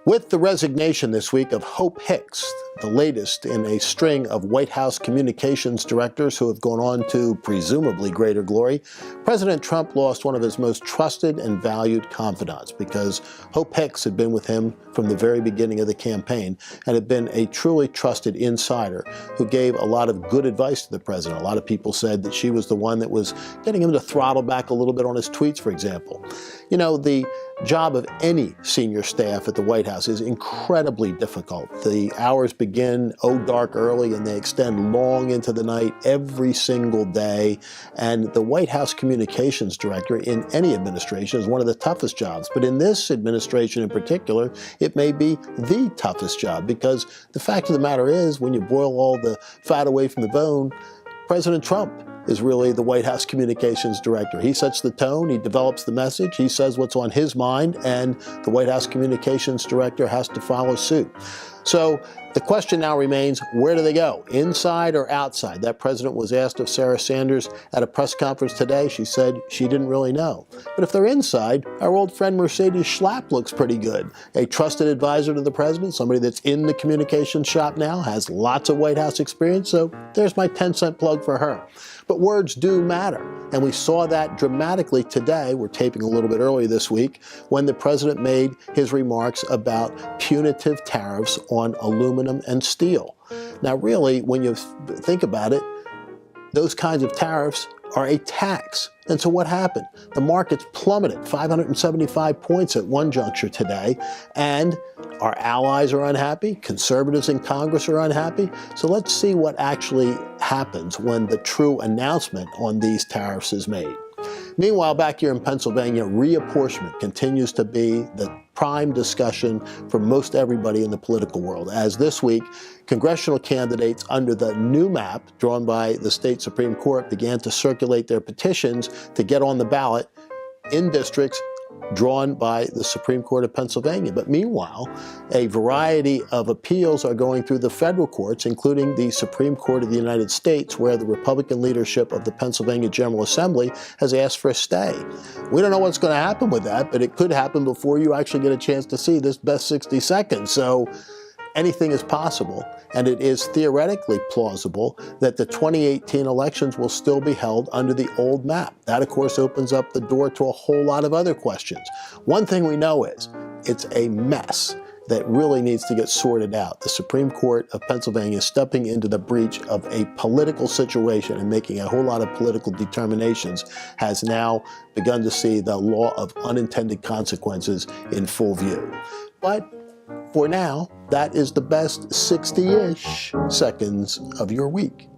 With the resignation this week of Hope Hicks, the latest in a string of White House communications directors who have gone on to presumably greater glory, President Trump lost one of his most trusted and valued confidants because Hope Hicks had been with him from the very beginning of the campaign and had been a truly trusted insider who gave a lot of good advice to the president. A lot of people said that she was the one that was getting him to throttle back a little bit on his tweets, for example. You know, the job of any senior staff at the White House is incredibly difficult. The hours begin dark early and they extend long into the night every single day. And the White House communications director in any administration is one of the toughest jobs. But in this administration in particular, it may be the toughest job because the fact of the matter is, when you boil all the fat away from the bone, President Trump is really the White House communications director. He sets the tone, he develops the message, he says what's on his mind, and the White House communications director has to follow suit. So the question now remains, where do they go? Inside or outside? That president was asked of Sarah Sanders at a press conference today. She said she didn't really know. But if they're inside, our old friend Mercedes Schlapp looks pretty good. A trusted advisor to the president, somebody that's in the communications shop now, has lots of White House experience, so there's my 10-cent plug for her. But words do matter, and we saw that dramatically today. We're taping a little bit early this week when the president made his remarks about punitive tariffs on aluminum and steel. Now, really, when you think about it, those kinds of tariffs are a tax. And so what happened? The markets plummeted 575 points at one juncture today, and our allies are unhappy, conservatives in Congress are unhappy. So let's see what actually happens when the true announcement on these tariffs is made. Meanwhile, back here in Pennsylvania, reapportionment continues to be the prime discussion for most everybody in the political world, as this week, congressional candidates under the new map drawn by the state Supreme Court began to circulate their petitions to get on the ballot in districts drawn by the Supreme Court of Pennsylvania. But meanwhile, a variety of appeals are going through the federal courts, including the Supreme Court of the United States, where the Republican leadership of the Pennsylvania General Assembly has asked for a stay. We don't know what's going to happen with that, but it could happen before you actually get a chance to see this best 60 seconds. So anything is possible, and it is theoretically plausible that the 2018 elections will still be held under the old map. That, of course, opens up the door to a whole lot of other questions. One thing we know is it's a mess that really needs to get sorted out. The Supreme Court of Pennsylvania stepping into the breach of a political situation and making a whole lot of political determinations has now begun to see the law of unintended consequences in full view. But for now, that is the best 60-ish seconds of your week.